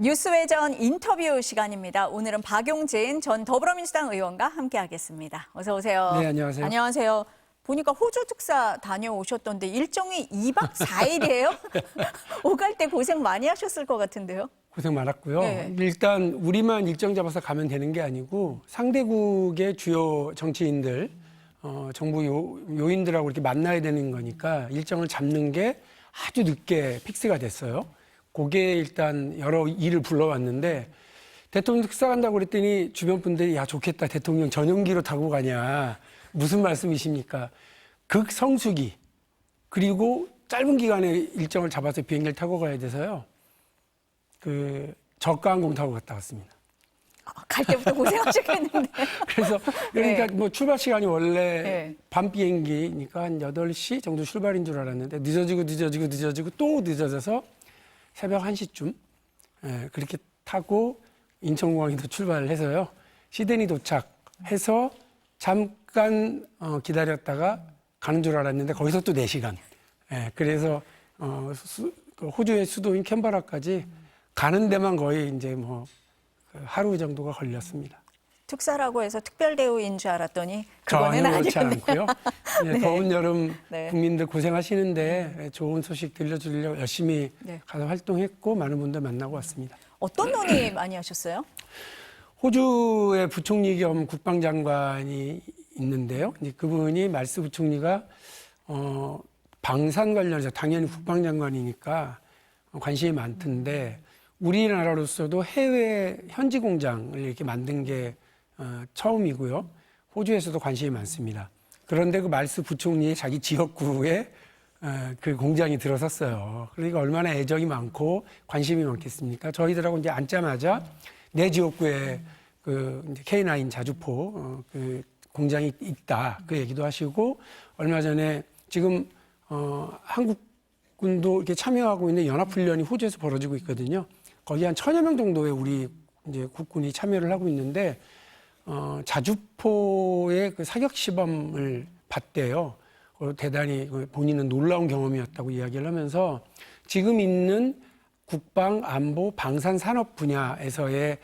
뉴스외전 인터뷰 시간입니다. 오늘은 박용진 전 더불어민주당 의원과 함께하겠습니다. 어서 오세요. 네, 안녕하세요. 안녕하세요. 보니까 호주 특사 다녀오셨던데 일정이 2박 4일이에요? 오갈 때 고생 많이 하셨을 것 같은데요. 고생 많았고요. 네. 일단 우리만 일정 잡아서 가면 되는 게 아니고 상대국의 주요 정치인들, 정부 요인들하고 이렇게 만나야 되는 거니까 일정을 잡는 게 아주 늦게 픽스가 됐어요. 그게 일단 여러 일을 불러왔는데 대통령 특사 간다고 그랬더니 주변 분들이 야 좋겠다 대통령 전용기로 타고 가냐 무슨 말씀이십니까? 극성수기 그리고 짧은 기간에 일정을 잡아서 비행기를 타고 가야 돼서요. 저가항공 타고 갔다 왔습니다. 갈 때부터 고생하셨겠는데. 그래서 그러니까 네. 뭐 출발 시간이 원래 네. 밤 비행기니까 한 8시 정도 출발인 줄 알았는데 늦어지고 또 늦어져서 새벽 1시쯤 그렇게 타고 인천공항에도 출발을 해서요. 시드니 도착해서 잠깐 기다렸다가 가는 줄 알았는데 거기서 또 4시간. 그래서 호주의 수도인 캔버라까지 가는 데만 거의 이제 하루 정도가 걸렸습니다. 특사라고 해서 특별대우인 줄 알았더니 전혀 그거는 그렇지 아니었네요. 않고요. 네. 더운 여름 네. 국민들 고생하시는데 좋은 소식 들려주려고 열심히 네. 가서 활동했고 많은 분들 만나고 왔습니다. 어떤 논의 많이 하셨어요? 호주의 부총리 겸 국방장관이 있는데요. 이제 그분이 말스 부총리가 방산 관련해서 당연히 국방장관이니까 관심이 많던데 우리나라로서도 해외 현지 공장을 이렇게 만든 게 처음이고요. 호주에서도 관심이 많습니다. 그런데 그 말스 부총리의 자기 지역구에 그 공장이 들어섰어요. 그러니까 얼마나 애정이 많고 관심이 많겠습니까? 저희들하고 이제 앉자마자 내 지역구에 이제 K9 자주포 그 공장이 있다. 그 얘기도 하시고 얼마 전에 지금 한국군도 이렇게 참여하고 있는 연합훈련이 호주에서 벌어지고 있거든요. 거기 한 1000여 명 정도의 우리 이제 국군이 참여를 하고 있는데 자주포의 그 사격 시범을 봤대요. 대단히 본인은 놀라운 경험이었다고 이야기를 하면서 지금 있는 국방, 안보, 방산 산업 분야에서의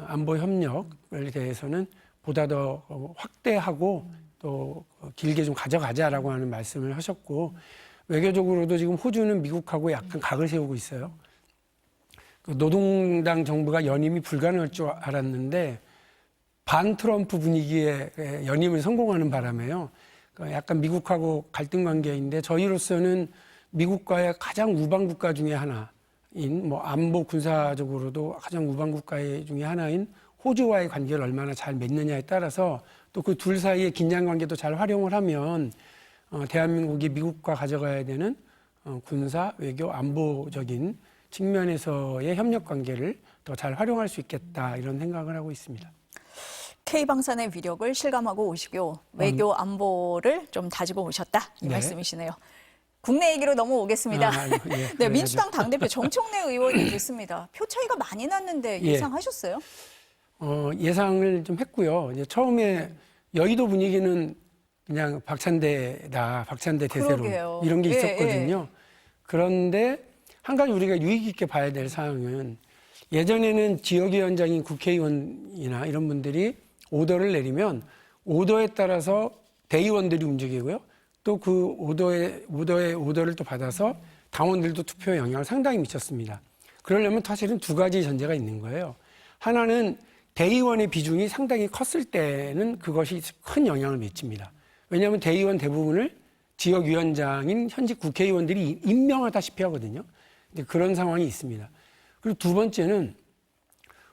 안보 협력을 대해서는 보다 더 확대하고 또 길게 좀 가져가자라고 하는 말씀을 하셨고 외교적으로도 지금 호주는 미국하고 약간 각을 세우고 있어요. 노동당 정부가 연임이 불가능할 줄 알았는데 반 트럼프 분위기에 연임을 성공하는 바람에요. 약간 미국하고 갈등 관계인데 저희로서는 미국과의 가장 우방 국가 중에 하나인 안보 군사적으로도 가장 우방 국가 중에 하나인 호주와의 관계를 얼마나 잘 맺느냐에 따라서 또 그 둘 사이의 긴장 관계도 잘 활용을 하면 대한민국이 미국과 가져가야 되는 군사, 외교, 안보적인 측면에서의 협력 관계를 더 잘 활용할 수 있겠다 이런 생각을 하고 있습니다. K방산의 위력을 실감하고 오시고 외교 안보를 좀 다지고 오셨다 이 네. 말씀이시네요. 국내 얘기로 넘어오겠습니다. 예, 네, 민주당 당대표 정청래 의원이 됐습니다. 표 차이가 많이 났는데 예. 예상하셨어요? 예상을 좀 했고요. 이제 처음에 여의도 분위기는 그냥 박찬대다, 박찬대 대세론 그러게요. 이런 게 예, 있었거든요. 그런데 한 가지 우리가 유의 깊게 봐야 될 사항은 예전에는 지역위원장인 국회의원이나 이런 분들이 오더를 내리면 오더에 따라서 대의원들이 움직이고요. 또 그 오더를 또 받아서 당원들도 투표에 영향을 상당히 미쳤습니다. 그러려면 사실은 두 가지 전제가 있는 거예요. 하나는 대의원의 비중이 상당히 컸을 때는 그것이 큰 영향을 미칩니다. 왜냐하면 대의원 대부분을 지역위원장인 현직 국회의원들이 임명하다시피 하거든요. 그런 상황이 있습니다. 그리고 두 번째는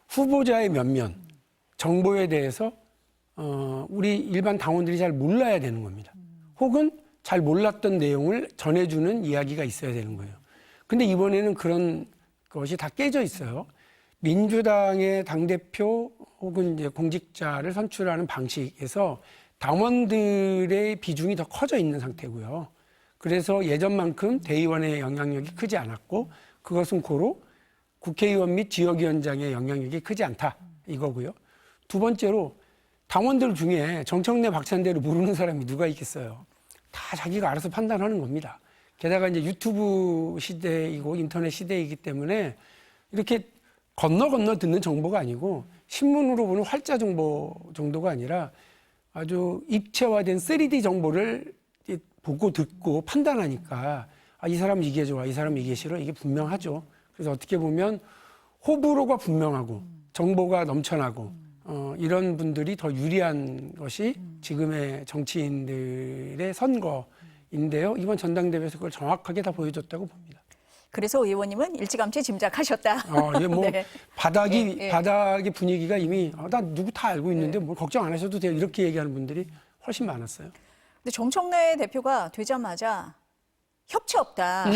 후보자의 면면, 정보에 대해서 우리 일반 당원들이 잘 몰라야 되는 겁니다. 혹은 잘 몰랐던 내용을 전해주는 이야기가 있어야 되는 거예요. 근데 이번에는 그런 것이 다 깨져 있어요. 민주당의 당대표 혹은 이제 공직자를 선출하는 방식에서 당원들의 비중이 더 커져 있는 상태고요. 그래서 예전만큼 대의원의 영향력이 크지 않았고 그것은 고로 국회의원 및 지역위원장의 영향력이 크지 않다 이거고요. 두 번째로 당원들 중에 정청래 박찬대를 모르는 사람이 누가 있겠어요. 다 자기가 알아서 판단하는 겁니다. 게다가 이제 유튜브 시대이고 인터넷 시대이기 때문에 이렇게 건너 듣는 정보가 아니고 신문으로 보는 활자 정보 정도가 아니라 아주 입체화된 3D 정보를 보고 듣고 판단하니까 이 사람 이게 좋아, 이 사람 이게 싫어, 이게 분명하죠. 그래서 어떻게 보면 호불호가 분명하고 정보가 넘쳐나고 이런 분들이 더 유리한 것이 지금의 정치인들의 선거인데요. 이번 전당대회에서 그걸 정확하게 다 보여줬다고 봅니다. 그래서 의원님은 일찌감치 짐작하셨다. 이게 뭐 네. 바닥의 분위기가 이미 나 누구 다 알고 있는데 뭘 걱정 안 하셔도 돼요. 이렇게 얘기하는 분들이 훨씬 많았어요. 근데 정청래 대표가 되자마자 협치 없다.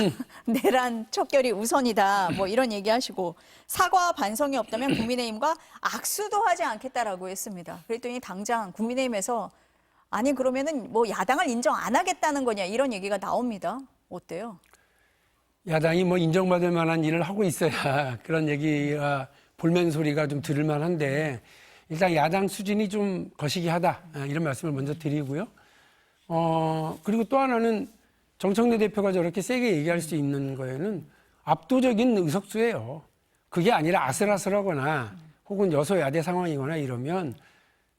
내란 척결이 우선이다. 뭐 이런 얘기하시고 사과 반성이 없다면 국민의힘과 악수도 하지 않겠다라고 했습니다. 그랬더니 당장 국민의힘에서 아니 그러면은 뭐 야당을 인정 안 하겠다는 거냐 이런 얘기가 나옵니다. 어때요? 야당이 뭐 인정받을 만한 일을 하고 있어야 그런 얘기가 볼멘 소리가 좀 들을 만한데 일단 야당 수준이 좀 거시기하다 이런 말씀을 먼저 드리고요. 그리고 또 하나는 정청래 대표가 저렇게 세게 얘기할 수 있는 거에는 압도적인 의석수예요. 그게 아니라 아슬아슬하거나 혹은 여소야대 상황이거나 이러면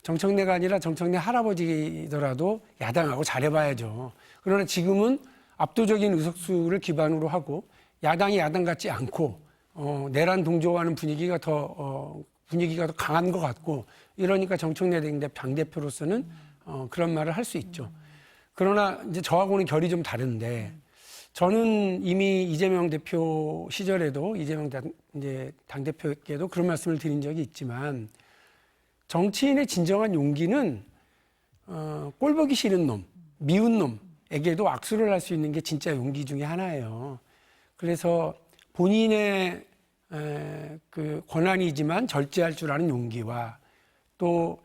정청래가 아니라 정청래 할아버지더라도 야당하고 잘해봐야죠. 그러나 지금은 압도적인 의석수를 기반으로 하고 야당이 야당 같지 않고 내란 동조하는 분위기가 더 강한 것 같고 이러니까 정청래 당대표로서는 그런 말을 할 수 있죠. 그러나 이제 저하고는 결이 좀 다른데 저는 이미 이재명 대표 시절에도 이재명 당대표에게도 그런 말씀을 드린 적이 있지만 정치인의 진정한 용기는 꼴보기 싫은 놈, 미운 놈에게도 악수를 할 수 있는 게 진짜 용기 중에 하나예요. 그래서 본인의 그 권한이지만 절제할 줄 아는 용기와 또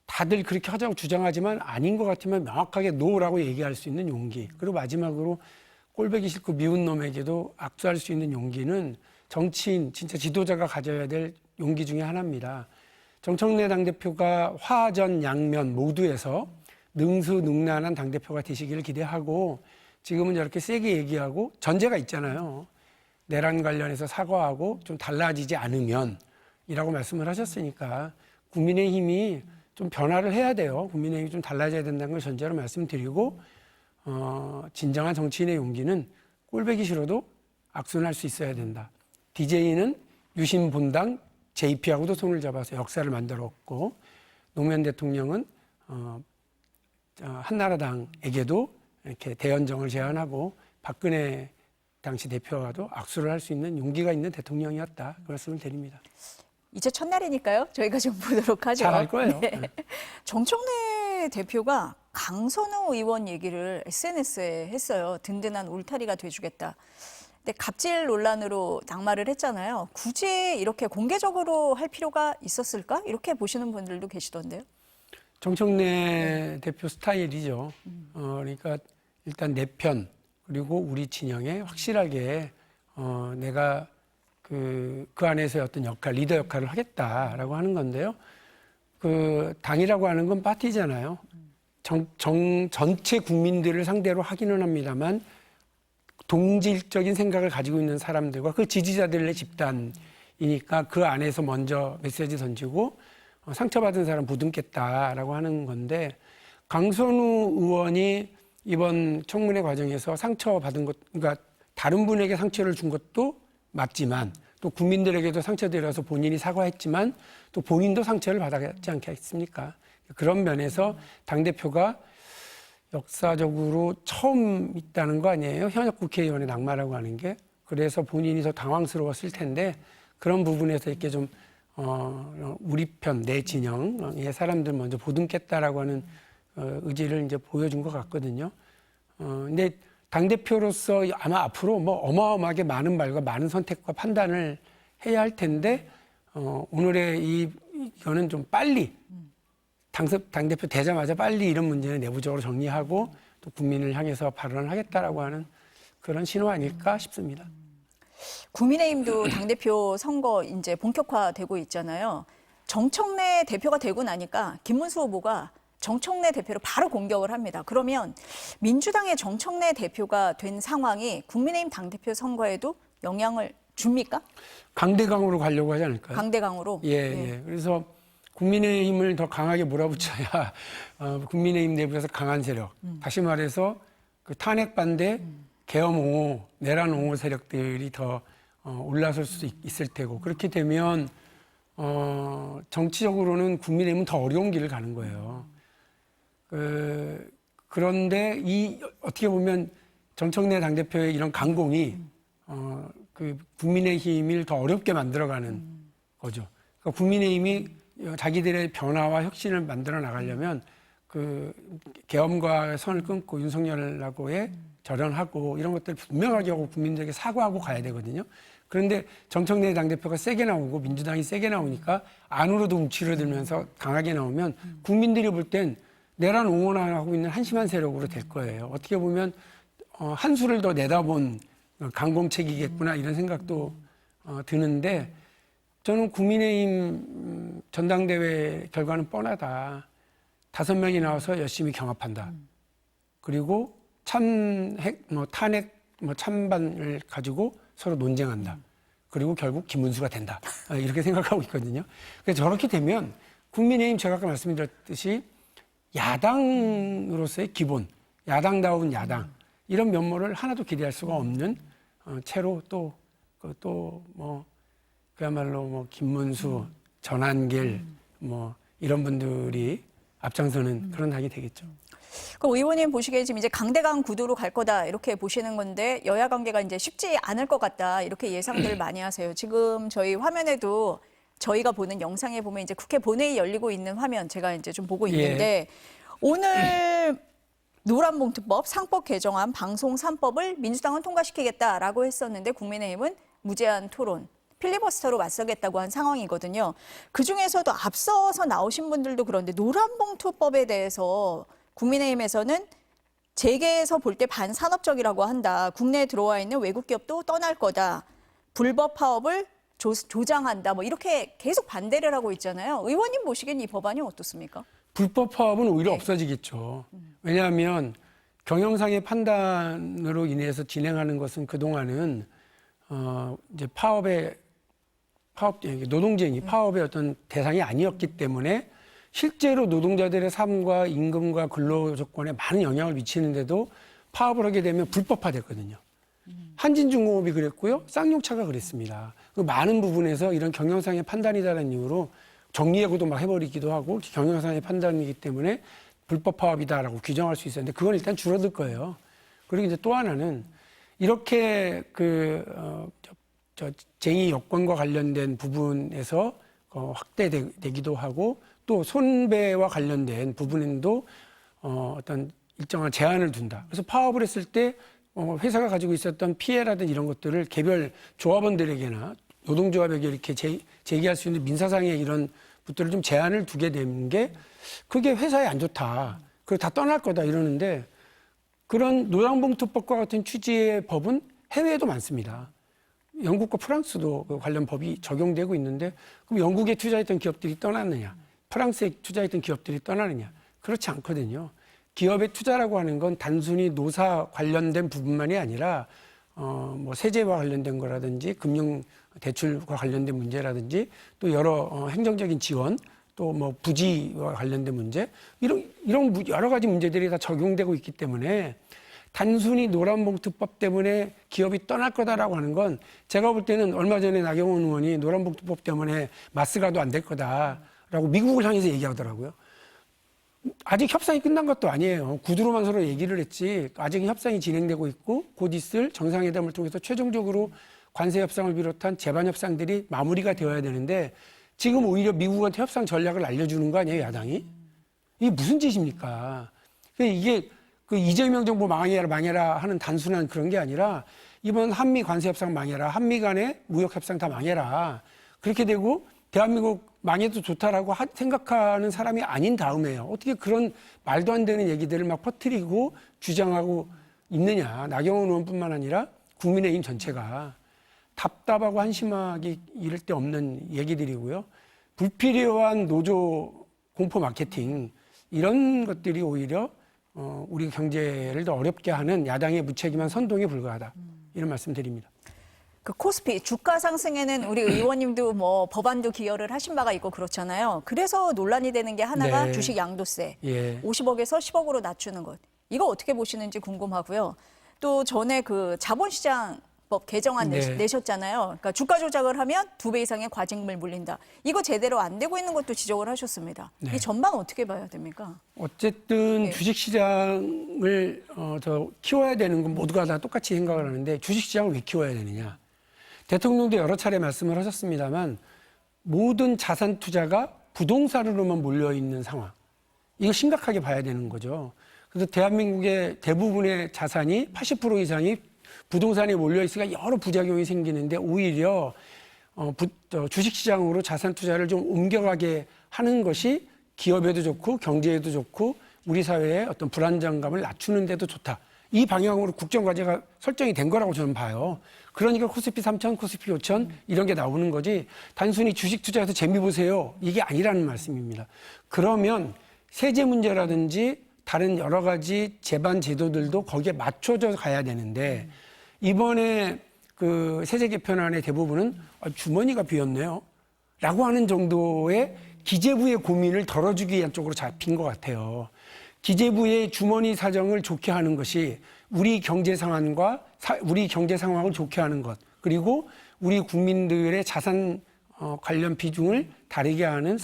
다들 그렇게 하자고 주장하지만 아닌 것 같으면 명확하게 노라고 얘기할 수 있는 용기. 그리고 마지막으로 꼴보기 싫고 미운 놈에게도 악수할 수 있는 용기는 정치인, 진짜 지도자가 가져야 될 용기 중에 하나입니다. 정청래 당대표가 화전 양면 모두에서 능수능란한 당대표가 되시기를 기대하고 지금은 저렇게 세게 얘기하고 전제가 있잖아요. 내란 관련해서 사과하고 좀 달라지지 않으면 이라고 말씀을 하셨으니까 국민의힘이 좀 변화를 해야 돼요. 국민의힘이 좀 달라져야 된다는 걸 전제로 말씀드리고 진정한 정치인의 용기는 꼴보기 싫어도 악수는 할 수 있어야 된다. DJ는 유신 본당 JP하고도 손을 잡아서 역사를 만들었고 노무현 대통령은 한나라당에게도 이렇게 대연정을 제안하고 박근혜 당시 대표와도 악수를 할 수 있는 용기가 있는 대통령이었다. 그 말씀을 드립니다. 이제 첫날이니까요. 저희가 좀 보도록 하죠. 잘 할 거예요. 네. 정청래 대표가 강선우 의원 얘기를 SNS에 했어요. 든든한 울타리가 돼주겠다. 근데 갑질 논란으로 낙마를 했잖아요. 굳이 이렇게 공개적으로 할 필요가 있었을까? 이렇게 보시는 분들도 계시던데요. 정청래 대표 스타일이죠. 그러니까 일단 내 편 그리고 우리 진영에 확실하게 내가 그 안에서의 어떤 역할, 리더 역할을 하겠다라고 하는 건데요. 그 당이라고 하는 건 파티잖아요. 전체 국민들을 상대로 하기는 합니다만 동질적인 생각을 가지고 있는 사람들과 그 지지자들의 집단이니까 그 안에서 먼저 메시지 던지고 상처받은 사람 부둥겠다라고 하는 건데 강선우 의원이 이번 청문회 과정에서 상처받은 것, 그러니까 다른 분에게 상처를 준 것도 맞지만 또 국민들에게도 상처드려서 본인이 사과했지만 또 본인도 상처를 받았지 않겠습니까? 그런 면에서 당대표가 역사적으로 처음 있다는 거 아니에요? 현역 국회의원의 낙마라고 하는 게. 그래서 본인이 더 당황스러웠을 텐데 그런 부분에서 이렇게 좀 우리 편, 내 진영의 사람들 먼저 보듬겠다라고 하는 의지를 이제 보여준 것 같거든요. 근데 당대표로서 아마 앞으로 뭐 어마어마하게 많은 말과 많은 선택과 판단을 해야 할 텐데 오늘의 이거는 좀 빨리 당대표 되자마자 빨리 이런 문제는 내부적으로 정리하고 또 국민을 향해서 발언을 하겠다라고 하는 그런 신호 아닐까 싶습니다. 국민의힘도 당대표 선거 이제 본격화되고 있잖아요. 정청래 대표가 되고 나니까 김문수 후보가 정청래 대표를 바로 공격을 합니다. 그러면 민주당의 정청래 대표가 된 상황이 국민의힘 당대표 선거에도 영향을 줍니까? 강대강으로 가려고 하지 않을까요? 강대강으로. 예. 그래서 국민의힘을 더 강하게 몰아붙여야 국민의힘 내부에서 강한 세력, 다시 말해서 그 탄핵 반대, 계엄 옹호, 내란 옹호 세력들이 더 올라설 수 있을 테고, 그렇게 되면 정치적으로는 국민의힘은 더 어려운 길을 가는 거예요. 그런데 어떻게 보면 정청래 당대표의 이런 강공이 그 국민의힘을 더 어렵게 만들어가는 거죠. 그러니까 국민의힘이 자기들의 변화와 혁신을 만들어 나가려면 그 계엄과 선을 끊고 윤석열하고의 절연하고 이런 것들을 분명하게 하고 국민들에게 사과하고 가야 되거든요. 그런데 정청래 당대표가 세게 나오고 민주당이 세게 나오니까 안으로도 움츠러들면서 강하게 나오면 국민들이 볼 땐 내란 옹호하고 있는 한심한 세력으로 될 거예요. 어떻게 보면 한 수를 더 내다본 강공책이겠구나 이런 생각도 드는데, 저는 국민의힘 전당대회 결과는 뻔하다. 5명이 나와서 열심히 경합한다. 그리고 탄핵, 찬반을 가지고 서로 논쟁한다. 그리고 결국 김문수가 된다. 이렇게 생각하고 있거든요. 그래서 저렇게 되면 국민의힘 제가 아까 말씀드렸듯이 야당으로서의 기본, 야당다운 야당, 이런 면모를 하나도 기대할 수가 없는 채로 그야말로 김문수, 전한길, 이런 분들이 앞장서는 그런 당이 되겠죠. 그럼 의원님 보시기에 지금 이제 강대강 구도로 갈 거다 이렇게 보시는 건데, 여야 관계가 이제 쉽지 않을 것 같다 이렇게 예상들 많이 하세요. 지금 저희 화면에도 저희가 보는 영상에 보면 이제 국회 본회의 열리고 있는 화면 제가 이제 좀 보고 있는데, 오늘 노란봉투법, 상법 개정안, 방송 3법을 민주당은 통과시키겠다라고 했었는데 국민의힘은 무제한 토론, 필리버스터로 맞서겠다고 한 상황이거든요. 그중에서도 앞서서 나오신 분들도 그런데 노란봉투법에 대해서 국민의힘에서는 재계에서 볼 때 반산업적이라고 한다. 국내에 들어와 있는 외국 기업도 떠날 거다. 불법 파업을 조장한다. 이렇게 계속 반대를 하고 있잖아요. 의원님 보시기엔 이 법안이 어떻습니까? 불법 파업은 오히려 없어지겠죠. 왜냐하면 경영상의 판단으로 인해서 진행하는 것은 그동안은 이제 노동쟁이 파업의 어떤 대상이 아니었기 때문에 실제로 노동자들의 삶과 임금과 근로 조건에 많은 영향을 미치는데도 파업을 하게 되면 불법화됐거든요. 한진중공업이 그랬고요, 쌍용차가 그랬습니다. 그 많은 부분에서 이런 경영상의 판단이다라는 이유로 정리해고도 막 해버리기도 하고 경영상의 판단이기 때문에 불법 파업이다라고 규정할 수 있었는데, 그건 일단 줄어들 거예요. 그리고 이제 또 하나는 이렇게 쟁의 여건과 관련된 부분에서 확대되기도 하고, 또 손배와 관련된 부분에도 어떤 일정한 제한을 둔다. 그래서 파업을 했을 때 회사가 가지고 있었던 피해라든지 이런 것들을 개별 조합원들에게나 노동조합에게 이렇게 제기할 수 있는 민사상의 이런 것들을 좀 제한을 두게 된 게, 그게 회사에 안 좋다. 그리고 다 떠날 거다 이러는데, 그런 노란봉투법과 같은 취지의 법은 해외에도 많습니다. 영국과 프랑스도 그 관련 법이 적용되고 있는데, 그럼 영국에 투자했던 기업들이 떠났느냐, 프랑스에 투자했던 기업들이 떠나느냐? 그렇지 않거든요. 기업의 투자라고 하는 건 단순히 노사 관련된 부분만이 아니라 세제와 관련된 거라든지 금융 대출과 관련된 문제라든지 또 여러 행정적인 지원, 또 부지와 관련된 문제, 이런 여러 가지 문제들이 다 적용되고 있기 때문에 단순히 노란봉투법 때문에 기업이 떠날 거다라고 하는 건, 제가 볼 때는 얼마 전에 나경원 의원이 노란봉투법 때문에 마스가도 안 될 거다라고 미국을 향해서 얘기하더라고요. 아직 협상이 끝난 것도 아니에요. 구두로만 서로 얘기를 했지 아직 협상이 진행되고 있고, 곧 있을 정상회담을 통해서 최종적으로 관세 협상을 비롯한 제반 협상들이 마무리가 되어야 되는데, 지금 오히려 미국한테 협상 전략을 알려주는 거 아니에요, 야당이? 이게 무슨 짓입니까? 이게 그 이재명 정부 망해라 하는 단순한 그런 게 아니라, 이번 한미 관세 협상 망해라, 한미 간의 무역 협상 다 망해라, 그렇게 되고 대한민국 망해도 좋다라고 생각하는 사람이 아닌 다음에요, 어떻게 그런 말도 안 되는 얘기들을 막 퍼뜨리고 주장하고 있느냐. 나경원 의원뿐만 아니라 국민의힘 전체가 답답하고 한심하기 이를 데 없는 얘기들이고요. 불필요한 노조 공포 마케팅, 이런 것들이 오히려 우리 경제를 더 어렵게 하는 야당의 무책임한 선동에 불과하다, 이런 말씀 드립니다. 그 코스피 주가 상승에는 우리 의원님도 뭐 법안도 기여를 하신 바가 있고 그렇잖아요. 그래서 논란이 되는 게 하나가 네. 주식 양도세. 예. 50억에서 10억으로 낮추는 것. 이거 어떻게 보시는지 궁금하고요. 또 전에 그 자본시장법 개정안 네. 내셨잖아요. 그러니까 주가 조작을 하면 2배 이상의 과징금을 물린다. 이거 제대로 안 되고 있는 것도 지적을 하셨습니다. 네. 이 전망 어떻게 봐야 됩니까? 어쨌든 네. 주식시장을 더 키워야 되는 건 모두가 다 똑같이 생각을 하는데 주식시장을 왜 키워야 되느냐. 대통령도 여러 차례 말씀을 하셨습니다만 모든 자산 투자가 부동산으로만 몰려있는 상황. 이거 심각하게 봐야 되는 거죠. 그래서 대한민국의 대부분의 자산이 80% 이상이 부동산에 몰려있으니까 여러 부작용이 생기는데 오히려 주식시장으로 자산 투자를 좀 옮겨가게 하는 것이 기업에도 좋고 경제에도 좋고 우리 사회의 어떤 불안정감을 낮추는 데도 좋다. 이 방향으로 국정과제가 설정이 된 거라고 저는 봐요. 그러니까 코스피 3천, 코스피 5천 이런 게 나오는 거지 단순히 주식 투자해서 재미 보세요. 이게 아니라는 말씀입니다. 그러면 세제 문제라든지 다른 여러 가지 제반 제도들도 거기에 맞춰져 가야 되는데 이번에 그 세제 개편안의 대부분은 주머니가 비었네요. 라고 하는 정도의 기재부의 고민을 덜어주기 위한 쪽으로 잡힌 것 같아요. 기재부의 주머니 사정을 좋게 하는 것이 우리 경제 상황과 우리 경제 상황을 좋게 하는 것 그리고 우리 국민들의 자산 관련 비중을 다르게 하는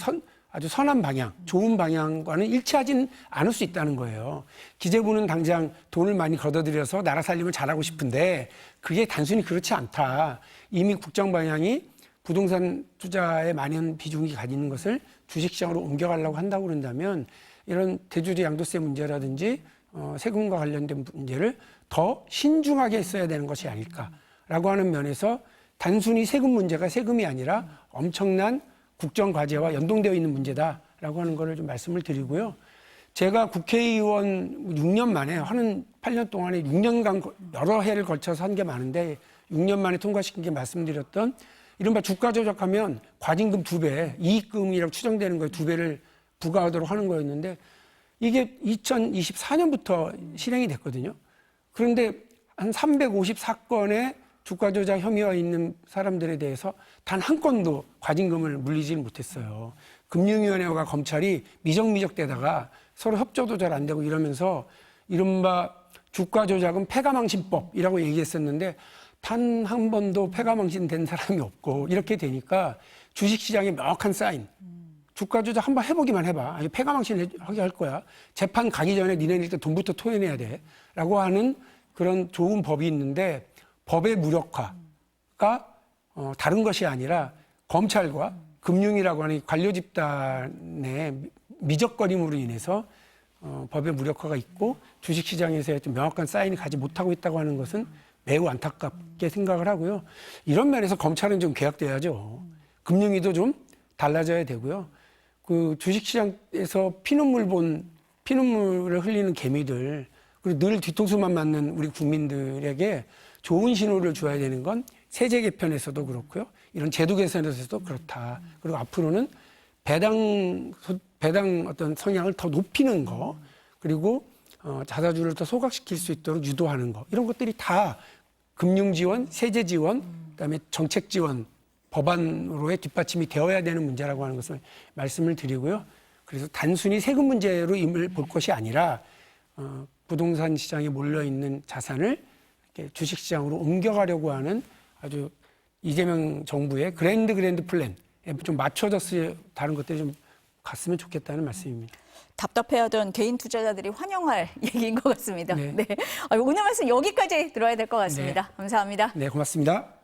아주 선한 방향, 좋은 방향과는 일치하진 않을 수 있다는 거예요. 기재부는 당장 돈을 많이 걷어들여서 나라 살림을 잘하고 싶은데 그게 단순히 그렇지 않다. 이미 국정 방향이 부동산 투자에 많은 비중이 가지는 것을 주식시장으로 옮겨가려고 한다고 그런다면 이런 대주주 양도세 문제라든지 세금과 관련된 문제를 더 신중하게 써야 되는 것이 아닐까라고 하는 면에서 단순히 세금 문제가 세금이 아니라 엄청난 국정과제와 연동되어 있는 문제다라고 하는 것을 좀 말씀을 드리고요. 제가 국회의원 6년 만에 하는 8년 동안에 6년간 여러 해를 걸쳐서 한 게 많은데 6년 만에 통과시킨 게 말씀드렸던 이른바 주가 조작하면 과징금 2배, 이익금이라고 추정되는 거에 2배를 부과하도록 하는 거였는데 이게 2024년부터 실행이 됐거든요. 그런데 한 354건의 주가 조작 혐의가 있는 사람들에 대해서 단 한 건도 과징금을 물리질 못했어요. 금융위원회와 검찰이 미적미적대다가 서로 협조도 잘 안 되고 이러면서 이른바 주가 조작은 패가망신법이라고 얘기했었는데 단 한 번도 패가망신된 사람이 없고 이렇게 되니까 주식시장에 명확한 사인. 주가 조작 한번 해보기만 해봐. 아니, 패가망신하게 할 거야. 재판 가기 전에 니네는 일단 돈부터 토해내야 돼. 라고 하는 그런 좋은 법이 있는데 법의 무력화가 다른 것이 아니라 검찰과 금융이라고 하는 관료 집단의 미적거림으로 인해서 법의 무력화가 있고 주식시장에서의 명확한 사인이 가지 못하고 있다고 하는 것은 매우 안타깝게 생각을 하고요. 이런 면에서 검찰은 좀 개혁돼야죠. 금융위도 좀 달라져야 되고요. 그 주식시장에서 피눈물을 흘리는 개미들 그리고 늘 뒤통수만 맞는 우리 국민들에게 좋은 신호를 줘야 되는 건 세제 개편에서도 그렇고요. 이런 제도 개선에서도 그렇다. 그리고 앞으로는 배당 어떤 성향을 더 높이는 거 그리고 자사주를 더 소각시킬 수 있도록 유도하는 거 이런 것들이 다 금융 지원, 세제 지원, 그다음에 정책 지원 법안으로의 뒷받침이 되어야 되는 문제라고 하는 것을 말씀을 드리고요. 그래서 단순히 세금 문제로 임을 볼 것이 아니라 부동산 시장에 몰려 있는 자산을 이렇게 주식 시장으로 옮겨가려고 하는 아주 이재명 정부의 그랜드 플랜에 좀 맞춰졌을 다른 것들이 좀 갔으면 좋겠다는 말씀입니다. 답답해하던 개인 투자자들이 환영할 얘기인 것 같습니다. 네. 네. 오늘 말씀 여기까지 들어야 될 것 같습니다. 네. 감사합니다. 네, 고맙습니다.